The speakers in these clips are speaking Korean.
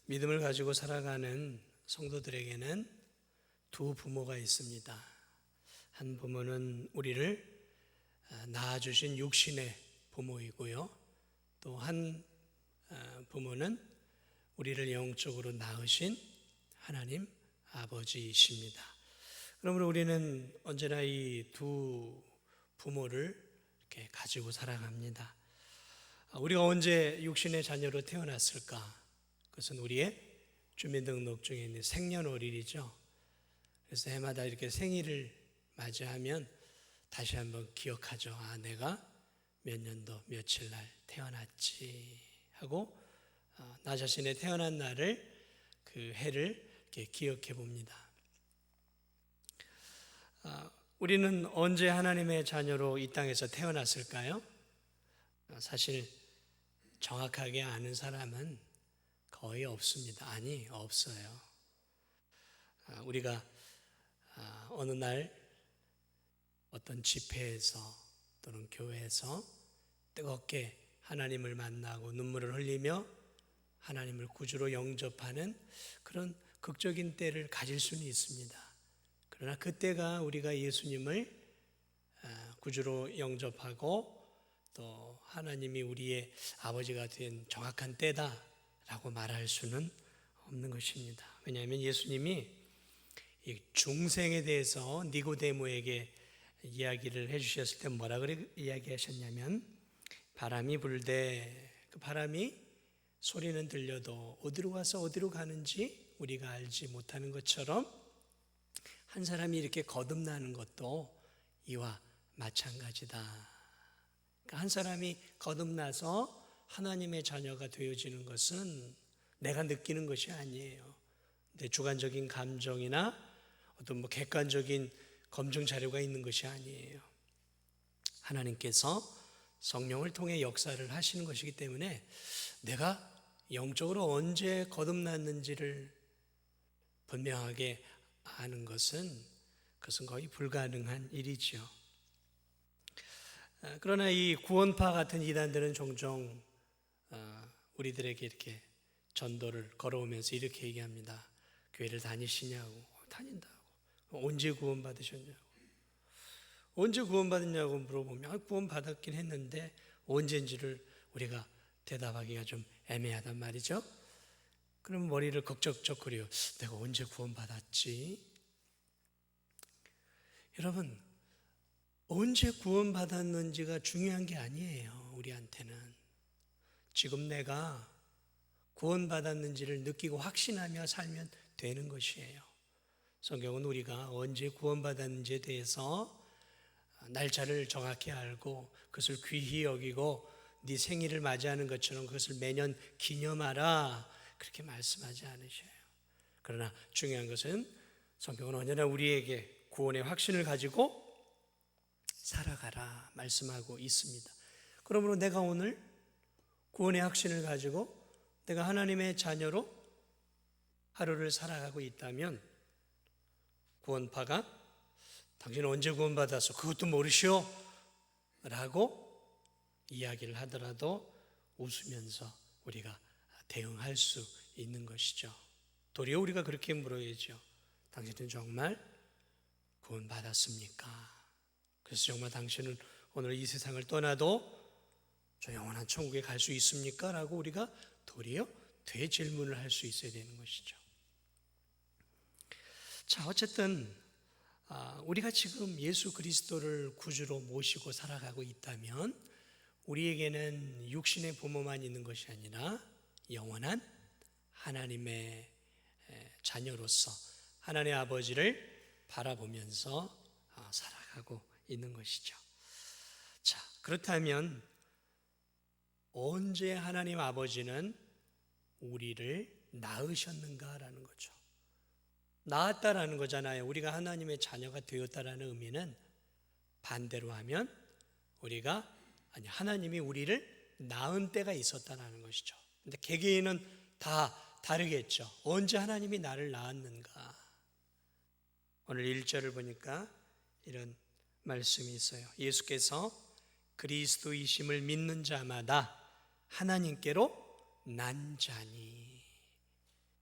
믿음을 가지고 살아가는 성도들에게는 두 부모가 있습니다. 한 부모는 우리를 낳아주신 육신의 부모이고요. 또 한 부모는 우리를 영적으로 낳으신 하나님 아버지이십니다. 그러므로 우리는 언제나 이 두 부모를 이렇게 가지고 살아갑니다. 우리가 언제 육신의 자녀로 태어났을까? 그것은 우리의 주민등록증에 있는 생년월일이죠. 그래서 해마다 이렇게 생일을 맞이하면 다시 한번 기억하죠. 내가 몇 년도 며칠 날 태어났지 하고 나 자신의 태어난 날을 그 해를 이렇게 기억해 봅니다. 우리는 언제 하나님의 자녀로 이 땅에서 태어났을까요? 사실 정확하게 아는 사람은 거의 없습니다. 아니, 없어요. 우리가 어느 날 어떤 집회에서 또는 교회에서 뜨겁게 하나님을 만나고 눈물을 흘리며 하나님을 구주로 영접하는 그런 극적인 때를 가질 수는 있습니다. 그러나 그때가 우리가 예수님을 구주로 영접하고 또 하나님이 우리의 아버지가 된 정확한 때다라고 말할 수는 없는 것입니다. 왜냐하면 예수님이 이 중생에 대해서 니고데모에게 이야기를 해주셨을 때 뭐라 그래 이야기하셨냐면, 바람이 불되 그 바람이 소리는 들려도 어디로 가서 어디로 가는지 우리가 알지 못하는 것처럼 한 사람이 이렇게 거듭나는 것도 이와 마찬가지다. 그러니까 한 사람이 거듭나서 하나님의 자녀가 되어지는 것은 내가 느끼는 것이 아니에요. 내 주관적인 감정이나 어떤 객관적인 검증 자료가 있는 것이 아니에요. 하나님께서 성령을 통해 역사를 하시는 것이기 때문에 내가 영적으로 언제 거듭났는지를 분명하게 아는 그것은 거의 불가능한 일이죠. 그러나 이 구원파 같은 이단들은 종종 우리들에게 이렇게 전도를 걸어오면서 이렇게 얘기합니다. 교회를 다니시냐고. 다닌다고. 언제 구원받으셨냐고. 언제 구원받았냐고 물어보면 구원받았긴 했는데 언제인지를 우리가 대답하기가 좀 애매하단 말이죠. 그럼 머리를 걱적적거려요. 내가 언제 구원받았지? 여러분, 언제 구원받았는지가 중요한 게 아니에요. 우리한테는. 지금 내가 구원받았는지를 느끼고 확신하며 살면 되는 것이에요. 성경은 우리가 언제 구원받았는지에 대해서 날짜를 정확히 알고 그것을 귀히 여기고 네 생일을 맞이하는 것처럼 그것을 매년 기념하라 그렇게 말씀하지 않으셔요. 그러나 중요한 것은 성경은 언제나 우리에게 구원의 확신을 가지고 살아가라 말씀하고 있습니다. 그러므로 내가 오늘 구원의 확신을 가지고 내가 하나님의 자녀로 하루를 살아가고 있다면 구원파가 당신은 언제 구원받아서 그것도 모르시오? 라고 이야기를 하더라도 웃으면서 우리가 대응할 수 있는 것이죠. 도리어 우리가 그렇게 물어야죠. 당신은 정말 구원받았습니까? 그래서 정말 당신은 오늘 이 세상을 떠나도 저 영원한 천국에 갈 수 있습니까? 라고 우리가 도리어 되질문을 할 수 있어야 되는 것이죠. 자, 어쨌든 우리가 지금 예수 그리스도를 구주로 모시고 살아가고 있다면 우리에게는 육신의 부모만 있는 것이 아니라 영원한 하나님의 자녀로서 하나님의 아버지를 바라보면서 살아가고 있는 것이죠. 자, 그렇다면 언제 하나님 아버지는 우리를 낳으셨는가라는 거죠. 낳았다라는 거잖아요. 우리가 하나님의 자녀가 되었다라는 의미는 반대로 하면 하나님이 우리를 낳은 때가 있었다라는 것이죠. 근데 개개인은 다 다르겠죠. 언제 하나님이 나를 낳았는가? 오늘 1절을 보니까 이런 말씀이 있어요. 예수께서 그리스도이심을 믿는 자마다 하나님께로 난 자니.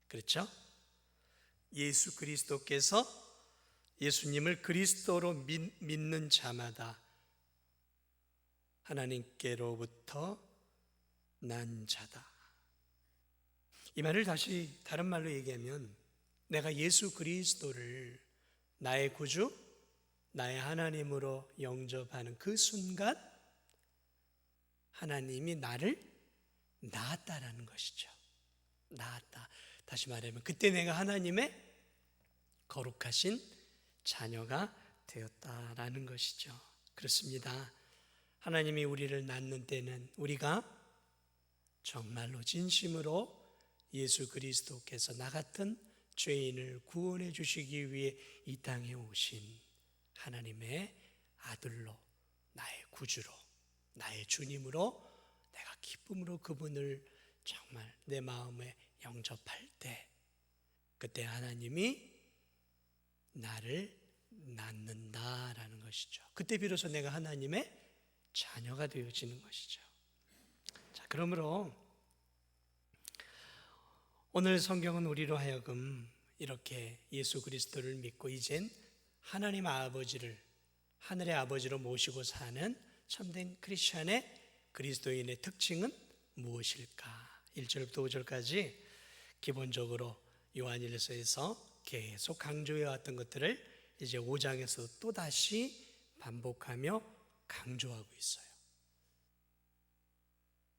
그렇죠? 예수 그리스도께서 예수님을 그리스도로 믿는 자마다 하나님께로부터 난 자다. 이 말을 다시 다른 말로 얘기하면 내가 예수 그리스도를 나의 구주, 나의 하나님으로 영접하는 그 순간 하나님이 나를 낳았다라는 것이죠. 낳았다. 다시 말하면 그때 내가 하나님의 거룩하신 자녀가 되었다라는 것이죠. 그렇습니다. 하나님이 우리를 낳는 때는 우리가 정말로 진심으로 예수 그리스도께서 나 같은 죄인을 구원해 주시기 위해 이 땅에 오신 하나님의 아들로, 나의 구주로, 나의 주님으로 내가 기쁨으로 그분을 정말 내 마음에 영접할 때, 그때 하나님이 나를 낳는다라는 것이죠. 그때 비로소 내가 하나님의 자녀가 되어지는 것이죠. 자, 그러므로 오늘 성경은 우리로 하여금 이렇게 예수 그리스도를 믿고 이젠 하나님 아버지를 하늘의 아버지로 모시고 사는 참된 크리스천의 그리스도인의 특징은 무엇일까? 1절부터 5절까지 기본적으로 요한일서에서 계속 강조해 왔던 것들을 이제 5장에서 또다시 반복하며 강조하고 있어요.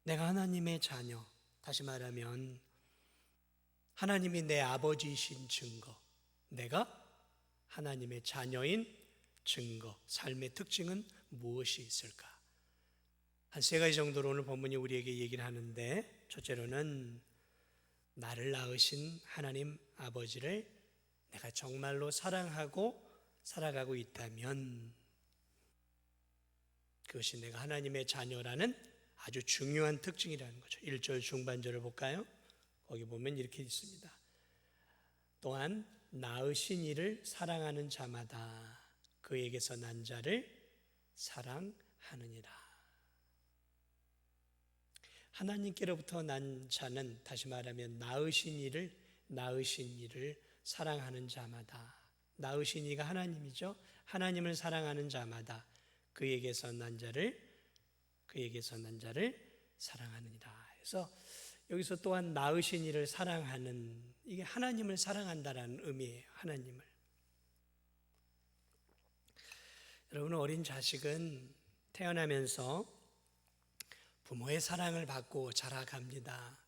내가 하나님의 자녀, 다시 말하면 하나님이 내 아버지이신 증거, 내가 하나님의 자녀인 증거, 삶의 특징은 무엇이 있을까? 한 세 가지 정도로 오늘 본문이 우리에게 얘기를 하는데, 첫째로는 나를 낳으신 하나님 아버지를 내가 정말로 사랑하고 살아가고 있다면 그것이 내가 하나님의 자녀라는 아주 중요한 특징이라는 거죠. 1절 중반절을 볼까요? 거기 보면 이렇게 있습니다. 또한 낳으신 이를 사랑하는 자마다 그에게서 난 자를 사랑하느니라. 하나님께로부터 난 자는, 다시 말하면 낳으신 이를 사랑하는 자마다, 낳으신 이가 하나님이죠. 하나님을 사랑하는 자마다 그에게서 난 자를 사랑하느니라. 그래서 여기서 또한 낳으신 이를 사랑하는, 이게 하나님을 사랑한다라는 의미예요. 하나님을. 여러분, 어린 자식은 태어나면서 부모의 사랑을 받고 자라갑니다.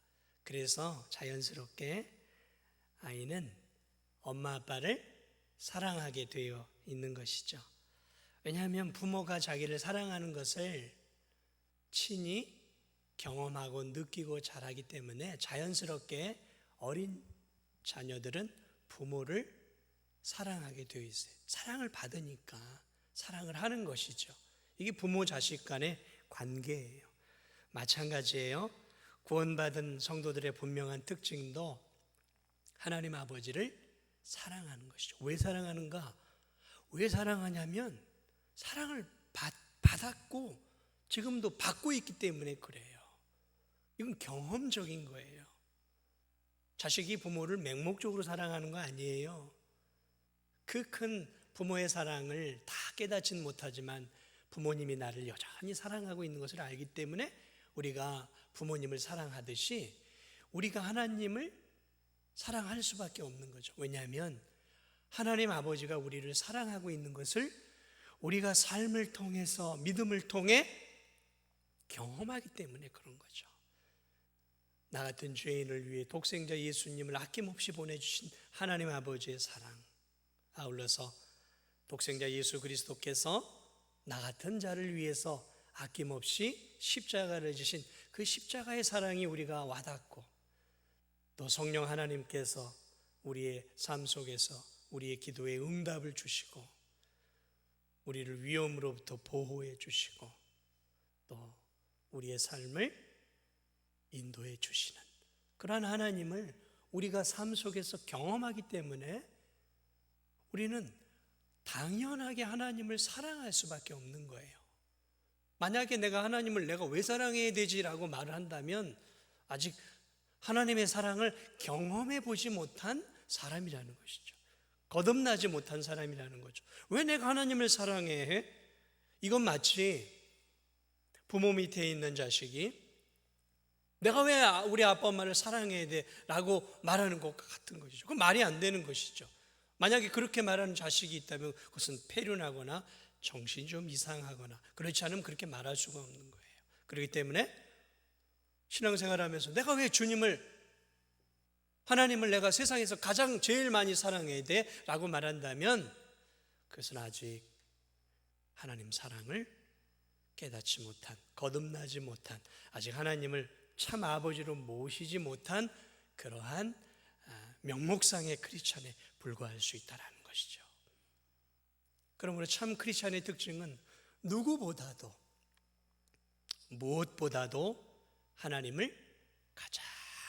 그래서 자연스럽게 아이는 엄마 아빠를 사랑하게 되어 있는 것이죠. 왜냐하면 부모가 자기를 사랑하는 것을 친히 경험하고 느끼고 자라기 때문에 자연스럽게 어린 자녀들은 부모를 사랑하게 되어 있어요. 사랑을 받으니까 사랑을 하는 것이죠. 이게 부모 자식 간의 관계예요. 마찬가지예요. 구원받은 성도들의 분명한 특징도 하나님 아버지를 사랑하는 것이죠. 왜 사랑하는가? 왜 사랑하냐면 사랑을 받았고 지금도 받고 있기 때문에 그래요. 이건 경험적인 거예요. 자식이 부모를 맹목적으로 사랑하는 거 아니에요. 그 큰 부모의 사랑을 다 깨닫지는 못하지만 부모님이 나를 여전히 사랑하고 있는 것을 알기 때문에 우리가 부모님을 사랑하듯이 우리가 하나님을 사랑할 수밖에 없는 거죠. 왜냐하면 하나님 아버지가 우리를 사랑하고 있는 것을 우리가 삶을 통해서, 믿음을 통해 경험하기 때문에 그런 거죠. 나 같은 죄인을 위해 독생자 예수님을 아낌없이 보내주신 하나님 아버지의 사랑, 아울러서 독생자 예수 그리스도께서 나 같은 자를 위해서 아낌없이 십자가를 지신 그 십자가의 사랑이 우리가 와닿고, 또 성령 하나님께서 우리의 삶 속에서 우리의 기도에 응답을 주시고 우리를 위험으로부터 보호해 주시고 또 우리의 삶을 인도해 주시는 그러한 하나님을 우리가 삶 속에서 경험하기 때문에 우리는 당연하게 하나님을 사랑할 수밖에 없는 거예요. 만약에 내가 하나님을 내가 왜 사랑해야 되지라고 말을 한다면 아직 하나님의 사랑을 경험해 보지 못한 사람이라는 것이죠. 거듭나지 못한 사람이라는 거죠. 왜 내가 하나님을 사랑해? 이건 마치 부모 밑에 있는 자식이 내가 왜 우리 아빠 엄마를 사랑해야 돼? 라고 말하는 것과 같은 것이죠. 그건 말이 안 되는 것이죠. 만약에 그렇게 말하는 자식이 있다면 그것은 폐륜하거나 정신이 좀 이상하거나 그렇지 않으면 그렇게 말할 수가 없는 거예요. 그렇기 때문에 신앙생활하면서 내가 왜 하나님을 내가 세상에서 가장 제일 많이 사랑해야 돼? 라고 말한다면 그것은 아직 하나님 사랑을 깨닫지 못한, 거듭나지 못한, 아직 하나님을 참 아버지로 모시지 못한 그러한 명목상의 크리스찬에 불과할 수 있다는 것이죠. 그러므로 참 크리스찬의 특징은 누구보다도 무엇보다도 하나님을 가장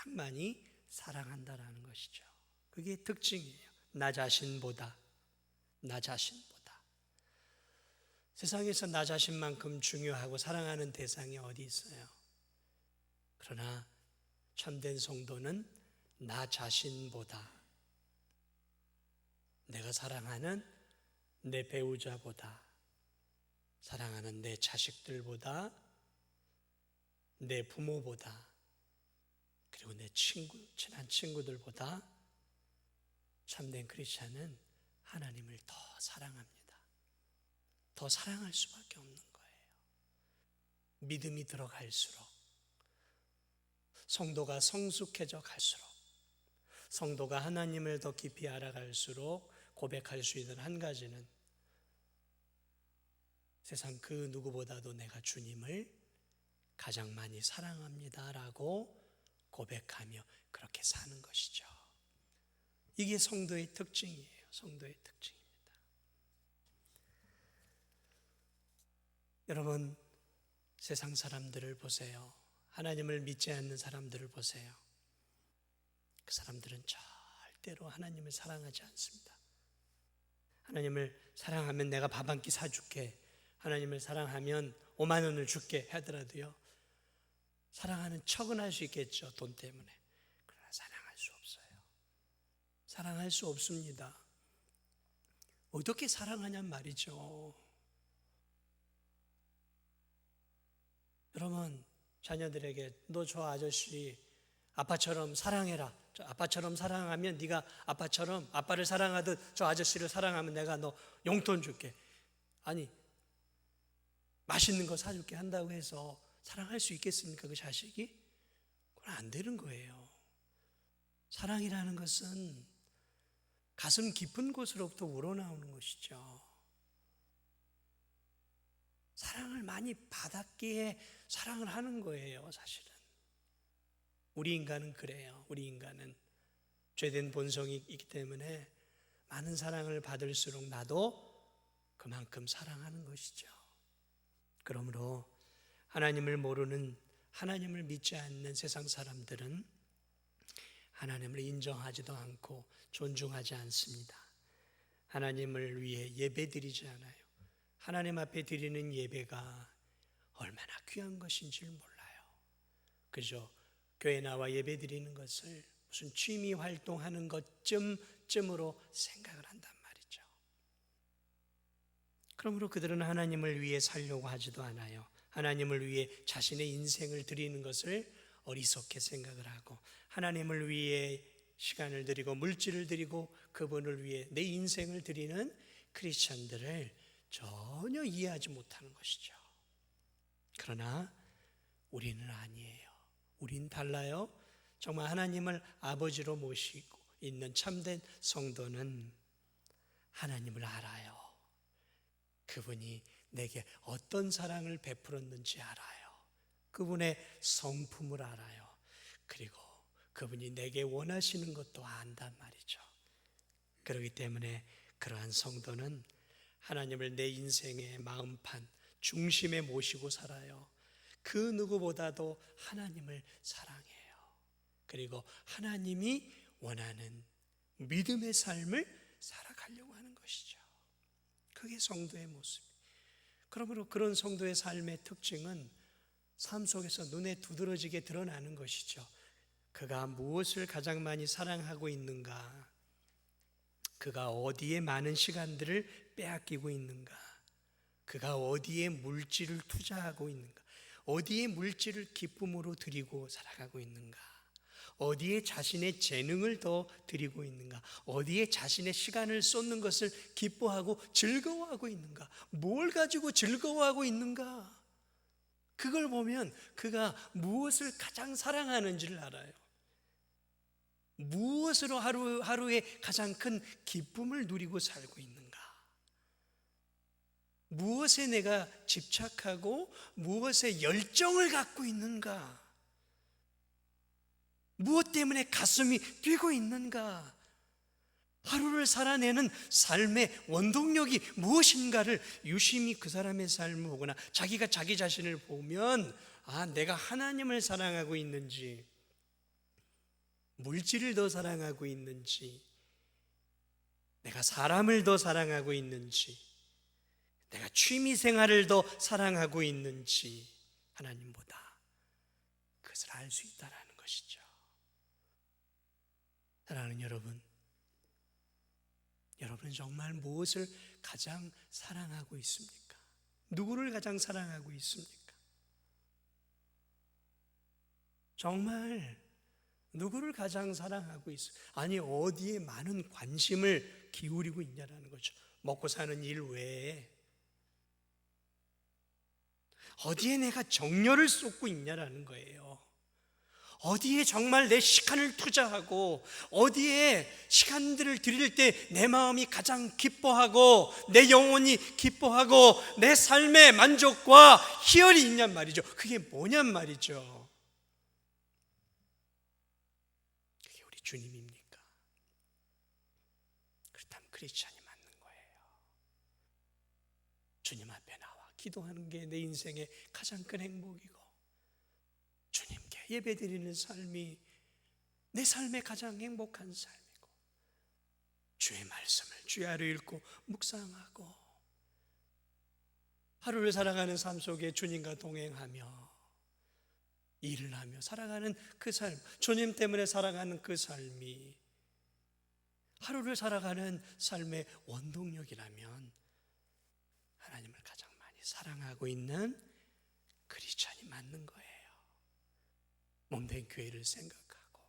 많이 사랑한다라는 것이죠. 그게 특징이에요. 나 자신보다. 세상에서 나 자신만큼 중요하고 사랑하는 대상이 어디 있어요? 그러나 참된 성도는 나 자신보다, 내가 사랑하는 내 배우자보다, 사랑하는 내 자식들보다, 내 부모보다, 그리고 내 친한 친구들보다 참된 크리스찬은 하나님을 더 사랑합니다. 더 사랑할 수밖에 없는 거예요. 믿음이 들어갈수록, 성도가 성숙해져 갈수록, 성도가 하나님을 더 깊이 알아갈수록 고백할 수 있는 한 가지는 세상 그 누구보다도 내가 주님을 가장 많이 사랑합니다라고 고백하며 그렇게 사는 것이죠. 이게 성도의 특징이에요. 성도의 특징입니다. 여러분, 세상 사람들을 보세요. 하나님을 믿지 않는 사람들을 보세요. 그 사람들은 절대로 하나님을 사랑하지 않습니다. 하나님을 사랑하면 내가 밥 한 끼 사줄게, 하나님을 사랑하면 5만 원을 줄게 하더라도요, 사랑하는 척은 할 수 있겠죠. 돈 때문에. 그러나 사랑할 수 없어요. 사랑할 수 없습니다. 어떻게 사랑하냔 말이죠. 여러분, 자녀들에게 너 저 아저씨 아빠처럼 사랑해라. 저 아빠처럼 사랑하면 네가 아빠처럼 아빠를 사랑하듯 저 아저씨를 사랑하면 내가 너 용돈 줄게. 아니, 맛있는 거 사줄게 한다고 해서 사랑할 수 있겠습니까? 그 자식이? 그건 안 되는 거예요. 사랑이라는 것은 가슴 깊은 곳으로부터 우러나오는 것이죠. 사랑을 많이 받았기에 사랑을 하는 거예요, 사실은. 우리 인간은 그래요. 우리 인간은 죄된 본성이 있기 때문에 많은 사랑을 받을수록 나도 그만큼 사랑하는 것이죠. 그러므로 하나님을 모르는, 하나님을 믿지 않는 세상 사람들은 하나님을 인정하지도 않고 존중하지 않습니다. 하나님을 위해 예배드리지 않아요. 하나님 앞에 드리는 예배가 얼마나 귀한 것인지를 몰라요. 그저 교회 나와 예배 드리는 것을 무슨 취미 활동하는 것쯤으로 생각을 한단 말이죠. 그러므로 그들은 하나님을 위해 살려고 하지도 않아요. 하나님을 위해 자신의 인생을 드리는 것을 어리석게 생각을 하고, 하나님을 위해 시간을 드리고 물질을 드리고 그분을 위해 내 인생을 드리는 크리스찬들을 전혀 이해하지 못하는 것이죠. 그러나 우리는 아니에요. 우린 달라요. 정말 하나님을 아버지로 모시고 있는 참된 성도는 하나님을 알아요. 그분이 내게 어떤 사랑을 베풀었는지 알아요. 그분의 성품을 알아요. 그리고 그분이 내게 원하시는 것도 안단 말이죠. 그렇기 때문에 그러한 성도는 하나님을 내 인생의 마음판 중심에 모시고 살아요. 그 누구보다도 하나님을 사랑해요. 그리고 하나님이 원하는 믿음의 삶을 살아가려고 하는 것이죠. 그게 성도의 모습이에요. 그러므로 그런 성도의 삶의 특징은 삶 속에서 눈에 두드러지게 드러나는 것이죠. 그가 무엇을 가장 많이 사랑하고 있는가? 그가 어디에 많은 시간들을 빼앗기고 있는가? 그가 어디에 물질을 투자하고 있는가? 어디에 물질을 기쁨으로 드리고 살아가고 있는가? 어디에 자신의 재능을 더 드리고 있는가? 어디에 자신의 시간을 쏟는 것을 기뻐하고 즐거워하고 있는가? 뭘 가지고 즐거워하고 있는가? 그걸 보면 그가 무엇을 가장 사랑하는지를 알아요. 무엇으로 하루에 가장 큰 기쁨을 누리고 살고 있는가? 무엇에 내가 집착하고 무엇에 열정을 갖고 있는가? 무엇 때문에 가슴이 뛰고 있는가? 하루를 살아내는 삶의 원동력이 무엇인가를 유심히 그 사람의 삶을 보거나 자기가 자기 자신을 보면 내가 하나님을 사랑하고 있는지, 물질을 더 사랑하고 있는지, 내가 사람을 더 사랑하고 있는지, 내가 취미 생활을 더 사랑하고 있는지 하나님보다 그것을 알 수 있다라는 것이죠. 사랑하는 여러분, 여러분은 정말 무엇을 가장 사랑하고 있습니까? 누구를 가장 사랑하고 있습니까? 정말 누구를 가장 사랑하고 있어요? 아니, 어디에 많은 관심을 기울이고 있냐라는 거죠. 먹고 사는 일 외에 어디에 내가 정열을 쏟고 있냐라는 거예요. 어디에 정말 내 시간을 투자하고 어디에 시간들을 드릴 때 내 마음이 가장 기뻐하고 내 영혼이 기뻐하고 내 삶의 만족과 희열이 있냔 말이죠. 그게 뭐냔 말이죠. 그게 우리 주님입니까? 그렇다면 크리스찬이 맞는 거예요. 주님 앞에 나와 기도하는 게 내 인생의 가장 큰 행복이고, 주님께 예배드리는 삶이 내 삶의 가장 행복한 삶이고, 주의 말씀을 주야로 읽고 묵상하고 하루를 살아가는 삶 속에 주님과 동행하며 일을 하며 살아가는 그 삶, 주님 때문에 살아가는 그 삶이 하루를 살아가는 삶의 원동력이라면 하나님을 가장 많이 사랑하고 있는 크리스찬이 맞는 거예요. 몸된 교회를 생각하고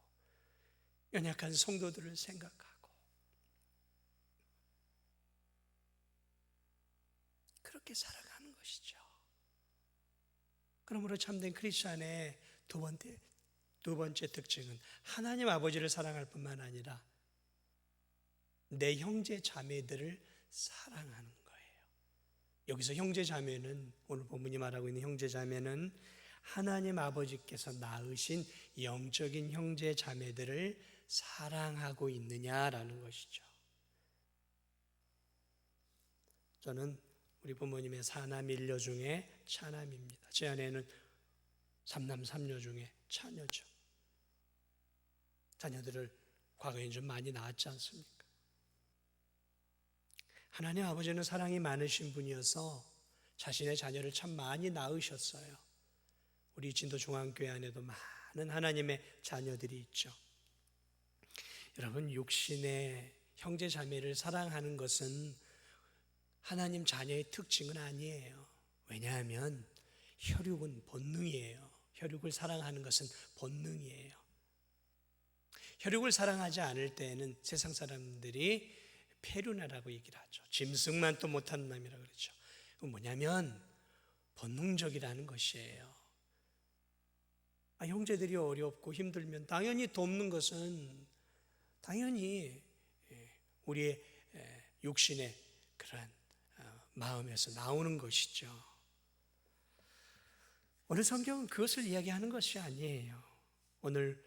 연약한 성도들을 생각하고 그렇게 살아가는 것이죠. 그러므로 참된 크리스찬의 두 번째 특징은 하나님 아버지를 사랑할 뿐만 아니라 내 형제 자매들을 사랑하는 거예요. 여기서 형제 자매는, 오늘 본문이 말하고 있는 형제 자매는 하나님 아버지께서 낳으신 영적인 형제 자매들을 사랑하고 있느냐라는 것이죠. 저는 우리 부모님의 사남 일녀 중에 차남입니다. 제 아내는 삼남 삼녀 중에 차녀죠. 자녀들을 과거에 좀 많이 낳았지 않습니까? 하나님 아버지는 사랑이 많으신 분이어서 자신의 자녀를 참 많이 낳으셨어요. 우리 진도 중앙교회 안에도 많은 하나님의 자녀들이 있죠. 여러분, 육신의 형제 자매를 사랑하는 것은 하나님 자녀의 특징은 아니에요. 왜냐하면 혈육은 본능이에요. 혈육을 사랑하는 것은 본능이에요. 혈육을 사랑하지 않을 때에는 세상 사람들이 페류나라고 얘기를 하죠. 짐승만 또 못한 놈이라고 그러죠. 그건 뭐냐면 본능적이라는 것이에요. 형제들이 어렵고 힘들면 당연히 돕는 것은 당연히 우리의 육신의 그런 마음에서 나오는 것이죠. 오늘 성경은 그것을 이야기하는 것이 아니에요. 오늘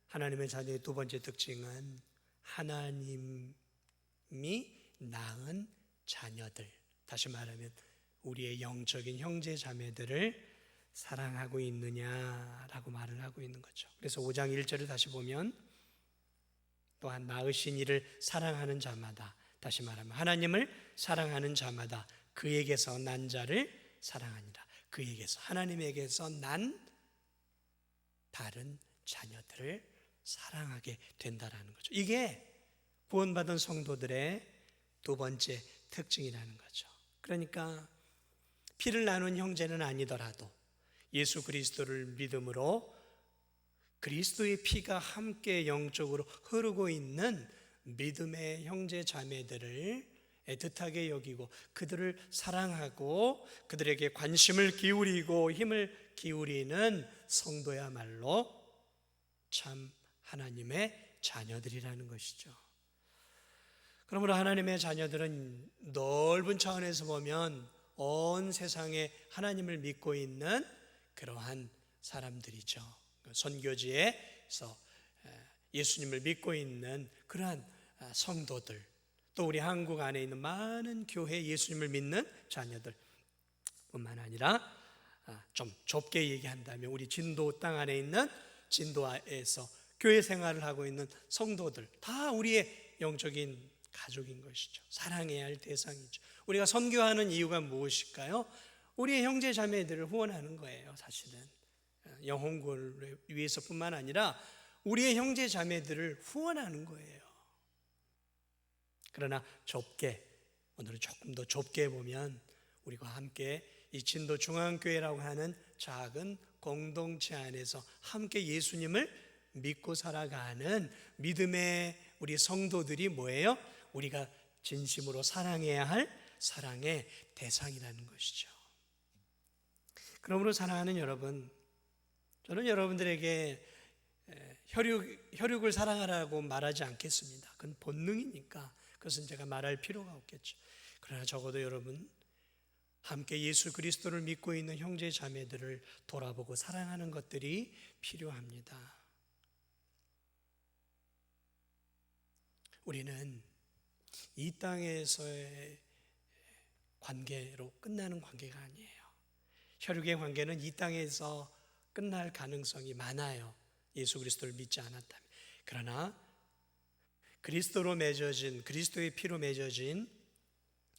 하나님의 자녀의 두 번째 특징은 하나님이 낳은 자녀들, 다시 말하면 우리의 영적인 형제 자매들을 사랑하고 있느냐라고 말을 하고 있는 거죠. 그래서 5장 1절을 다시 보면 또한 낳으신 이를 사랑하는 자마다, 다시 말하면 하나님을 사랑하는 자마다 그에게서 난 자를 사랑하니라. 그에게서, 하나님에게서 난 다른 자녀들을 사랑하게 된다라는 거죠. 이게 구원받은 성도들의 두 번째 특징이라는 거죠. 그러니까 피를 나눈 형제는 아니더라도 예수 그리스도를 믿음으로 그리스도의 피가 함께 영적으로 흐르고 있는 믿음의 형제 자매들을 애틋하게 여기고 그들을 사랑하고 그들에게 관심을 기울이고 힘을 기울이는 성도야말로 참 하나님의 자녀들이라는 것이죠. 그러므로 하나님의 자녀들은 넓은 차원에서 보면 온 세상에 하나님을 믿고 있는 그러한 사람들이죠. 선교지에서 예수님을 믿고 있는 그러한 성도들, 또 우리 한국 안에 있는 많은 교회 예수님을 믿는 자녀들 뿐만 아니라 좀 좁게 얘기한다면 우리 진도 땅 안에 있는 진도에서 교회 생활을 하고 있는 성도들 다 우리의 영적인 가족인 것이죠. 사랑해야 할 대상이죠. 우리가 선교하는 이유가 무엇일까요? 우리의 형제 자매들을 후원하는 거예요. 사실은 영혼구원을 위해서뿐만 아니라 우리의 형제 자매들을 후원하는 거예요. 그러나 좁게, 오늘은 조금 더 좁게 보면 우리가 함께 이 진도 중앙교회라고 하는 작은 공동체 안에서 함께 예수님을 믿고 살아가는 믿음의 우리 성도들이 뭐예요? 우리가 진심으로 사랑해야 할 사랑의 대상이라는 것이죠. 그러므로 사랑하는 여러분, 저는 여러분들에게 혈육을 사랑하라고 말하지 않겠습니다. 그건 본능이니까 그것은 제가 말할 필요가 없겠죠. 그러나 적어도 여러분 함께 예수 그리스도를 믿고 있는 형제 자매들을 돌아보고 사랑하는 것들이 필요합니다. 우리는 이 땅에서의 관계로 끝나는 관계가 아니에요. 혈육의 관계는 이 땅에서 끝날 가능성이 많아요. 예수 그리스도를 믿지 않았다면. 그러나 그리스도로 맺어진, 그리스도의 피로 맺어진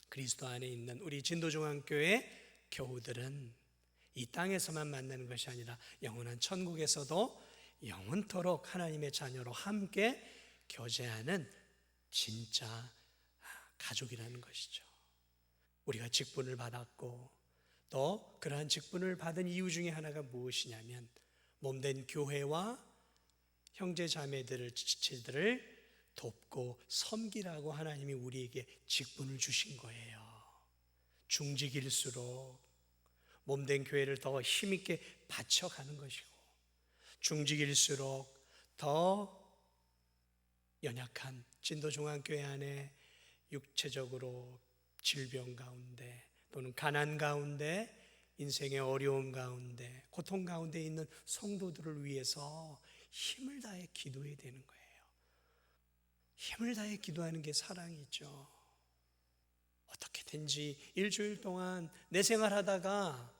그리스도 안에 있는 우리 진도중앙교회 교우들은 이 땅에서만 만나는 것이 아니라 영원한 천국에서도 영원토록 하나님의 자녀로 함께 교제하는 진짜 가족이라는 것이죠. 우리가 직분을 받았고 또 그러한 직분을 받은 이유 중에 하나가 무엇이냐면 몸된 교회와 형제 자매들을 지체들을 돕고 섬기라고 하나님이 우리에게 직분을 주신 거예요. 중직일수록 몸된 교회를 더 힘있게 받쳐가는 것이고 중직일수록 더 연약한 진도중앙교회 안에 육체적으로 질병 가운데 또는 가난 가운데 인생의 어려움 가운데 고통 가운데 있는 성도들을 위해서 힘을 다해 기도해야 되는 거예요. 힘을 다해 기도하는 게 사랑이죠. 어떻게든지 일주일 동안 내 생활하다가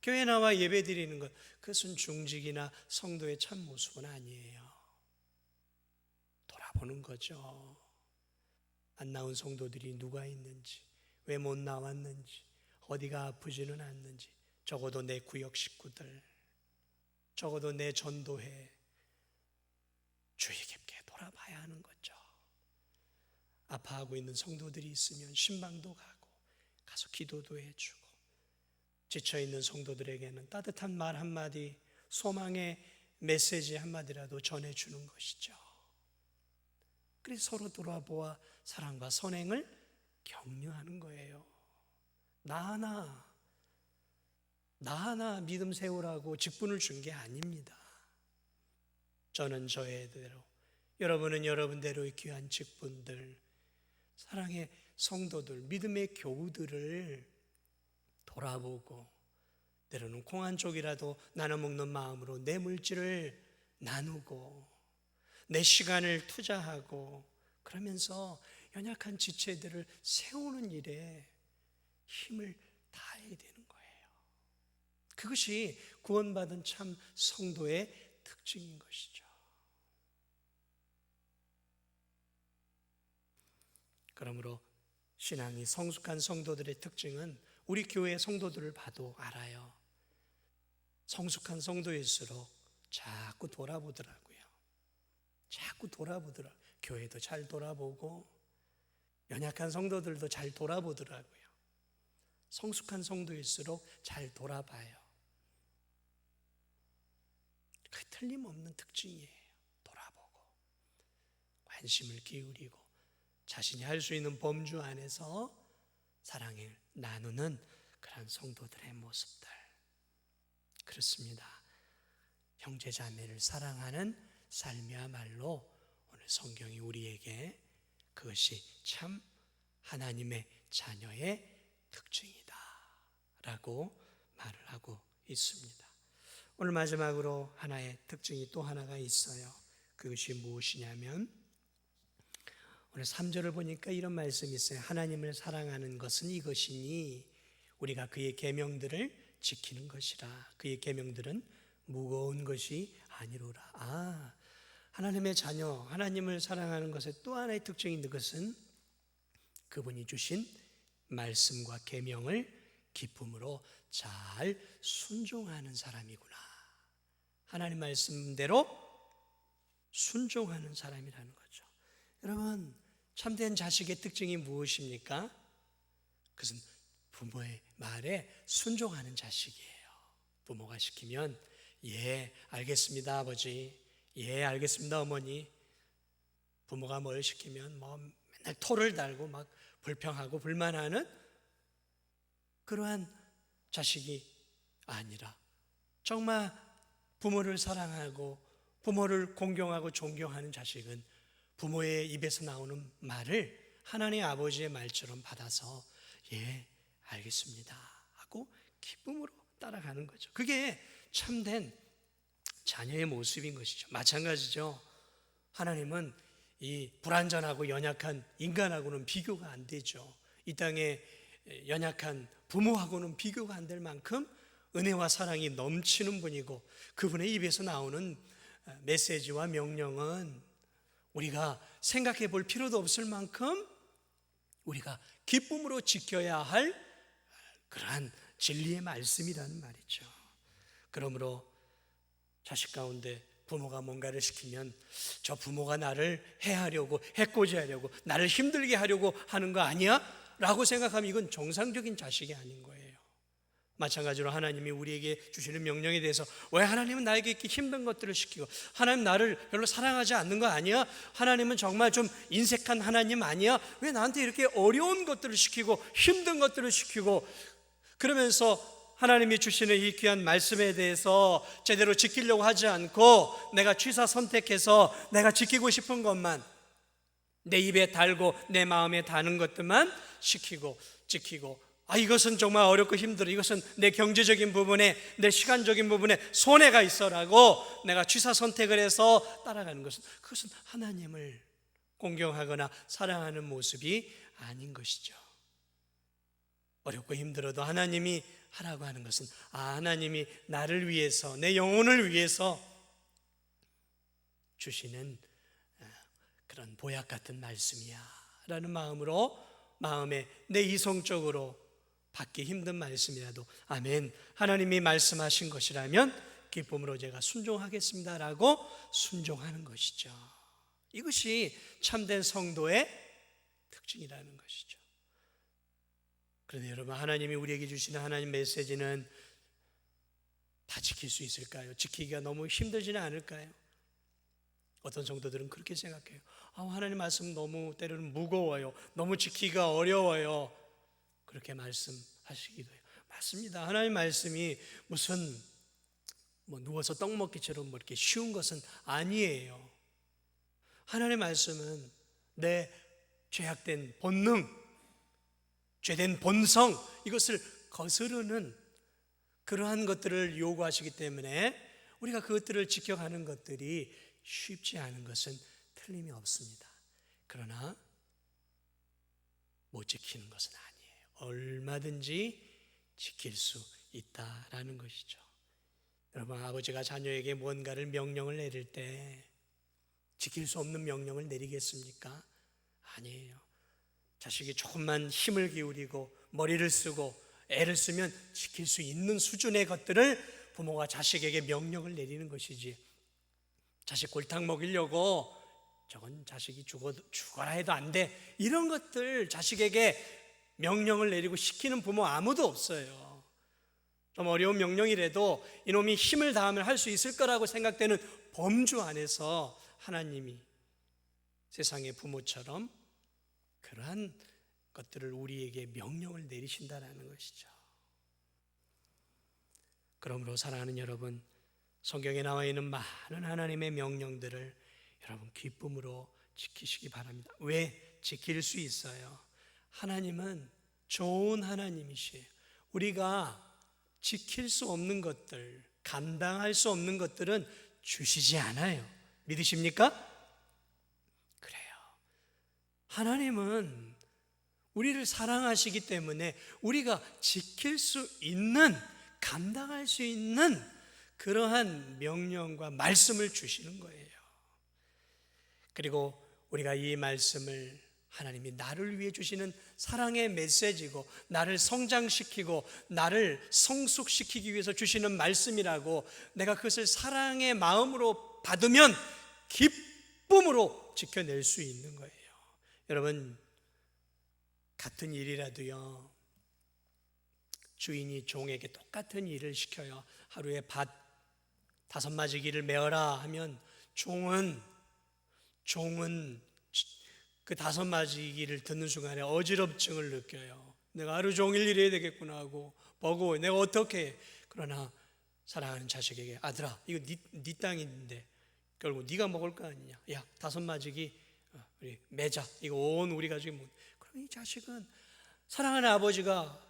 교회 나와 예배 드리는 것, 그것은 중직이나 성도의 참 모습은 아니에요. 돌아보는 거죠. 안 나온 성도들이 누가 있는지, 왜 못 나왔는지, 어디가 아프지는 않는지, 적어도 내 구역 식구들, 적어도 내 전도회 주의 깊게 돌아봐야 하는 거죠. 아파하고 있는 성도들이 있으면 신방도 가고 가서 기도도 해주고 지쳐있는 성도들에게는 따뜻한 말 한마디, 소망의 메시지 한마디라도 전해주는 것이죠. 그래서 서로 돌아보아 사랑과 선행을 격려하는 거예요. 나 하나 믿음 세우라고 직분을 준 게 아닙니다. 저는 저의대로, 여러분은 여러분대로의 귀한 직분들, 사랑의 성도들, 믿음의 교우들을 돌아보고 때로는 콩 한 쪽이라도 나눠 먹는 마음으로 내 물질을 나누고 내 시간을 투자하고 그러면서 연약한 지체들을 세우는 일에 힘을 다해야 되는 거예요. 그것이 구원받은 참 성도의 특징인 것이죠. 그러므로 신앙이 성숙한 성도들의 특징은 우리 교회 성도들을 봐도 알아요. 성숙한 성도일수록 자꾸 돌아보더라고요. 자꾸 돌아보더라. 교회도 잘 돌아보고 연약한 성도들도 잘 돌아보더라고요. 성숙한 성도일수록 잘 돌아봐요. 그 틀림없는 특징이에요. 돌아보고 관심을 기울이고 자신이 할 수 있는 범주 안에서 사랑을 나누는 그런 성도들의 모습들. 그렇습니다. 형제 자매를 사랑하는 삶이야말로 오늘 성경이 우리에게 그것이 참 하나님의 자녀의 특징이다 라고 말을 하고 있습니다. 오늘 마지막으로 하나의 특징이 또 하나가 있어요. 그것이 무엇이냐면 오늘 3절을 보니까 이런 말씀이 있어요. 하나님을 사랑하는 것은 이것이니 우리가 그의 계명들을 지키는 것이라. 그의 계명들은 무거운 것이 아니로라. 하나님의 자녀, 하나님을 사랑하는 것의 또 하나의 특징이 있는 것은 그분이 주신 말씀과 계명을 기쁨으로 잘 순종하는 사람이구나. 하나님 말씀대로 순종하는 사람이라는 거죠. 여러분, 참된 자식의 특징이 무엇입니까? 그것은 부모의 말에 순종하는 자식이에요. 부모가 시키면 예, 알겠습니다, 아버지. 예, 알겠습니다, 어머니. 부모가 뭘 시키면 맨날 토를 달고 막 불평하고 불만하는 그러한 자식이 아니라 정말 부모를 사랑하고 부모를 공경하고 존경하는 자식은 부모의 입에서 나오는 말을 하나님 아버지의 말처럼 받아서 예, 알겠습니다 하고 기쁨으로 따라가는 거죠. 그게 참된 자녀의 모습인 것이죠. 마찬가지죠. 하나님은 이 불완전하고 연약한 인간하고는 비교가 안 되죠. 이 땅에 연약한 부모하고는 비교가 안 될 만큼 은혜와 사랑이 넘치는 분이고 그분의 입에서 나오는 메시지와 명령은 우리가 생각해 볼 필요도 없을 만큼 우리가 기쁨으로 지켜야 할 그러한 진리의 말씀이라는 말이죠. 그러므로 자식 가운데 부모가 뭔가를 시키면 저 부모가 나를 해하려고 해코지하려고 나를 힘들게 하려고 하는 거 아니야? 라고 생각하면 이건 정상적인 자식이 아닌 거예요. 마찬가지로 하나님이 우리에게 주시는 명령에 대해서 왜 하나님은 나에게 이렇게 힘든 것들을 시키고 하나님 나를 별로 사랑하지 않는 거 아니야? 하나님은 정말 좀 인색한 하나님 아니야? 왜 나한테 이렇게 어려운 것들을 시키고 힘든 것들을 시키고 그러면서 하나님이 주시는 이 귀한 말씀에 대해서 제대로 지키려고 하지 않고 내가 취사 선택해서 내가 지키고 싶은 것만 내 입에 달고 내 마음에 다는 것들만 시키고 지키고 이것은 정말 어렵고 힘들어. 이것은 내 경제적인 부분에 내 시간적인 부분에 손해가 있어라고 내가 취사 선택을 해서 따라가는 것은 그것은 하나님을 공경하거나 사랑하는 모습이 아닌 것이죠. 어렵고 힘들어도 하나님이 하라고 하는 것은 하나님이 나를 위해서 내 영혼을 위해서 주시는 그런 보약 같은 말씀이야 라는 마음으로 마음에 내 이성적으로 받기 힘든 말씀이라도 아멘 하나님이 말씀하신 것이라면 기쁨으로 제가 순종하겠습니다 라고 순종하는 것이죠. 이것이 참된 성도의 특징이라는 것이죠. 그런데 여러분 하나님이 우리에게 주시는 하나님 메시지는 다 지킬 수 있을까요? 지키기가 너무 힘들지는 않을까요? 어떤 성도들은 그렇게 생각해요. 하나님 말씀 너무 때로는 무거워요. 너무 지키기가 어려워요. 그렇게 말씀하시기도 해요. 맞습니다. 하나님 말씀이 무슨 누워서 떡 먹기처럼 이렇게 쉬운 것은 아니에요. 하나님 말씀은 내 죄악된 본능, 죄된 본성 이것을 거스르는 그러한 것들을 요구하시기 때문에 우리가 그것들을 지켜가는 것들이 쉽지 않은 것은 틀림이 없습니다. 그러나 못 지키는 것은 아니에요. 얼마든지 지킬 수 있다라는 것이죠. 여러분 아버지가 자녀에게 뭔가를 명령을 내릴 때 지킬 수 없는 명령을 내리겠습니까? 아니에요. 자식이 조금만 힘을 기울이고 머리를 쓰고 애를 쓰면 지킬 수 있는 수준의 것들을 부모가 자식에게 명령을 내리는 것이지 자식 골탕 먹이려고 저건 자식이 죽어라 해도 안 돼. 이런 것들 자식에게 명령을 내리고 시키는 부모 아무도 없어요. 좀 어려운 명령이라도 이놈이 힘을 다하면 할 수 있을 거라고 생각되는 범주 안에서 하나님이 세상의 부모처럼 그러한 것들을 우리에게 명령을 내리신다는 것이죠. 그러므로 사랑하는 여러분, 성경에 나와 있는 많은 하나님의 명령들을 여러분 기쁨으로 지키시기 바랍니다. 왜 지킬 수 있어요? 하나님은 좋은 하나님이시에요. 우리가 지킬 수 없는 것들, 감당할 수 없는 것들은 주시지 않아요. 믿으십니까? 그래요. 하나님은 우리를 사랑하시기 때문에 우리가 지킬 수 있는, 감당할 수 있는 그러한 명령과 말씀을 주시는 거예요. 그리고 우리가 이 말씀을 하나님이 나를 위해 주시는 사랑의 메시지고 나를 성장시키고 나를 성숙시키기 위해서 주시는 말씀이라고 내가 그것을 사랑의 마음으로 받으면 기쁨으로 지켜낼 수 있는 거예요. 여러분, 같은 일이라도요, 주인이 종에게 똑같은 일을 시켜요. 하루에 밭 5마지기를 메어라 하면 종은 그 5마지기를 듣는 순간에 어지럽증을 느껴요. 내가 하루 종일 일해야 되겠구나 하고 버거워. 내가 어떻게 해. 그러나 사랑하는 자식에게 아들아, 이거 네 땅인데 결국 네가 먹을 거 아니냐. 야, 5마지기 우리 매자. 이거 온 우리 가족이 먹. 그럼 이 자식은 사랑하는 아버지가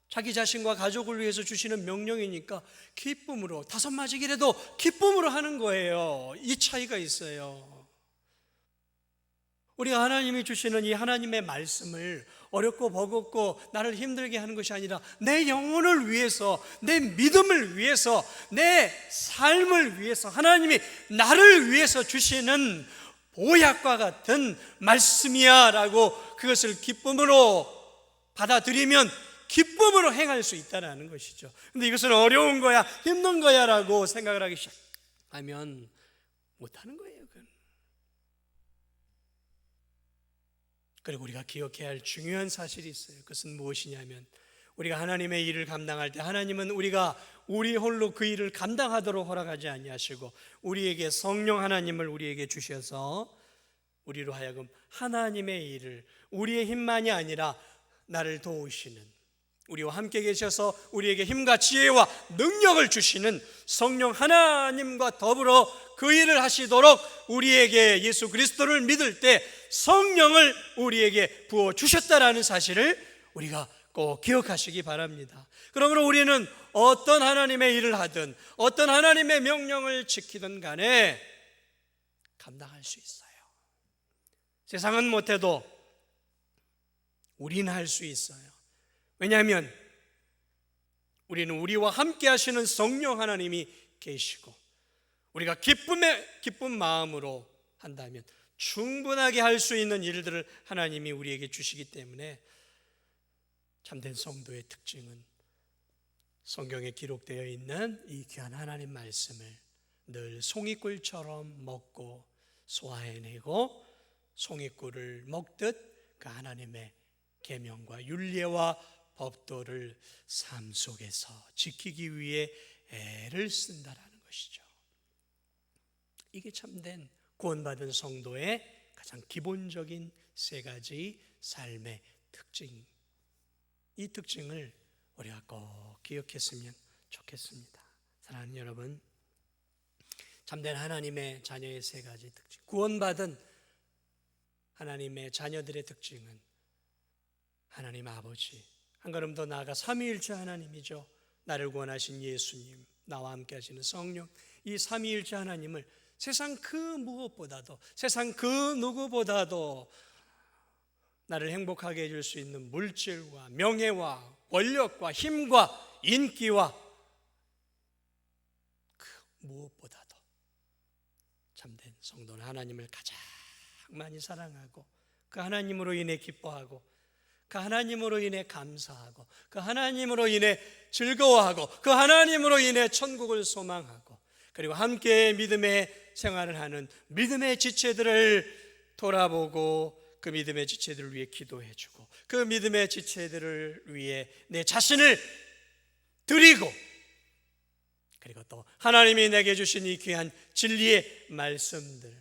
자기 자신과 가족을 위해서 주시는 명령이니까 기쁨으로 5마지기라도 기쁨으로 하는 거예요. 이 차이가 있어요. 우리가 하나님이 주시는 이 하나님의 말씀을 어렵고 버겁고 나를 힘들게 하는 것이 아니라 내 영혼을 위해서, 내 믿음을 위해서, 내 삶을 위해서 하나님이 나를 위해서 주시는 보약과 같은 말씀이야 라고 그것을 기쁨으로 받아들이면 기쁨으로 행할 수 있다는 것이죠. 근데 이것은 어려운 거야, 힘든 거야 라고 생각을 하기 시작하면 못하는 거예요. 그리고 우리가 기억해야 할 중요한 사실이 있어요. 그것은 무엇이냐면 우리가 하나님의 일을 감당할 때 하나님은 우리가 우리 홀로 그 일을 감당하도록 허락하지 아니하시고 우리에게 성령 하나님을 우리에게 주셔서 우리로 하여금 하나님의 일을 우리의 힘만이 아니라 나를 도우시는, 우리와 함께 계셔서 우리에게 힘과 지혜와 능력을 주시는 성령 하나님과 더불어 그 일을 하시도록 우리에게 예수 그리스도를 믿을 때 성령을 우리에게 부어주셨다라는 사실을 우리가 꼭 기억하시기 바랍니다. 그러므로 우리는 어떤 하나님의 일을 하든 어떤 하나님의 명령을 지키든 간에 감당할 수 있어요. 세상은 못해도 우리는 할 수 있어요. 왜냐하면 우리는 우리와 함께 하시는 성령 하나님이 계시고 우리가 기쁜 마음으로 한다면 충분하게 할 수 있는 일들을 하나님이 우리에게 주시기 때문에 참된 성도의 특징은 성경에 기록되어 있는 이 귀한 하나님 말씀을 늘 송이꿀처럼 먹고 소화해내고 송이꿀을 먹듯 그 하나님의 계명과 율례와 법도를 삶 속에서 지키기 위해 애를 쓴다라는 것이죠. 이게 참된 구원받은 성도의 가장 기본적인 3가지 삶의 특징, 이 특징을 우리가 꼭 기억했으면 좋겠습니다. 사랑하는 여러분, 참된 하나님의 자녀의 3가지 특징, 구원받은 하나님의 자녀들의 특징은 하나님 아버지, 한 걸음 더 나아가 삼위일체 하나님이죠. 나를 구원하신 예수님, 나와 함께 하시는 성령, 이 삼위일체 하나님을 세상 그 무엇보다도, 세상 그 누구보다도 나를 행복하게 해줄 수 있는 물질과 명예와 권력과 힘과 인기와 그 무엇보다도 참된 성도는 하나님을 가장 많이 사랑하고 그 하나님으로 인해 기뻐하고 그 하나님으로 인해 감사하고 그 하나님으로 인해 즐거워하고 그 하나님으로 인해 천국을 소망하고 그리고 함께 믿음의 생활을 하는 믿음의 지체들을 돌아보고 그 믿음의 지체들을 위해 기도해주고 그 믿음의 지체들을 위해 내 자신을 드리고, 그리고 또 하나님이 내게 주신 이 귀한 진리의 말씀들,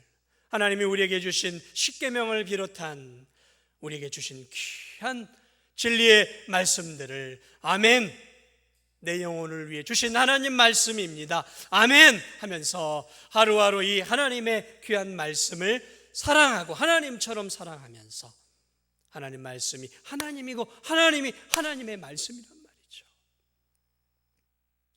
하나님이 우리에게 주신 십계명을 비롯한 우리에게 주신 귀한 진리의 말씀들을 아멘, 내 영혼을 위해 주신 하나님 말씀입니다, 아멘 하면서 하루하루 이 하나님의 귀한 말씀을 사랑하고 하나님처럼 사랑하면서, 하나님 말씀이 하나님이고 하나님이 하나님의 말씀이란 말이죠.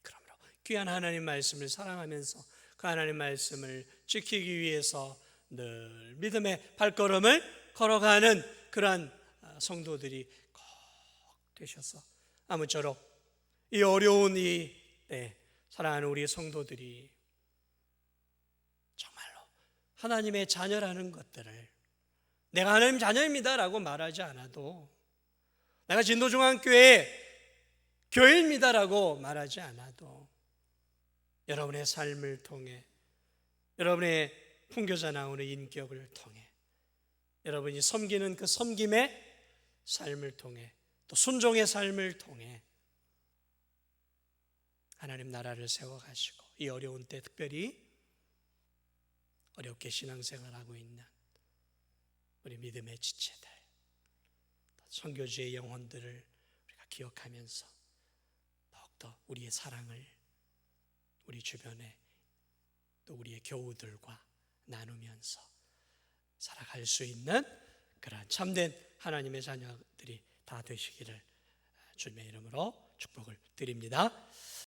그러므로 귀한 하나님 말씀을 사랑하면서 그 하나님 말씀을 지키기 위해서 늘 믿음의 발걸음을 걸어가는 그러한 성도들이 꼭 되셔서 아무쪼록 이 어려운 이 때 사랑하는 우리 성도들이 정말로 하나님의 자녀라는 것들을, 내가 하나님 자녀입니다라고 말하지 않아도, 내가 진도중앙교회 교회입니다라고 말하지 않아도, 여러분의 삶을 통해, 여러분의 풍겨져 나오는 인격을 통해, 여러분이 섬기는 그 섬김의 삶을 통해, 또 순종의 삶을 통해 하나님 나라를 세워가시고 이 어려운 때 특별히 어렵게 신앙생활하고 있는 우리 믿음의 지체들, 선교주의 영혼들을 우리가 기억하면서 더욱더 우리의 사랑을 우리 주변에 또 우리의 교우들과 나누면서 살아갈 수 있는 그러한 참된 하나님의 자녀들이 다 되시기를 주님의 이름으로 축복을 드립니다.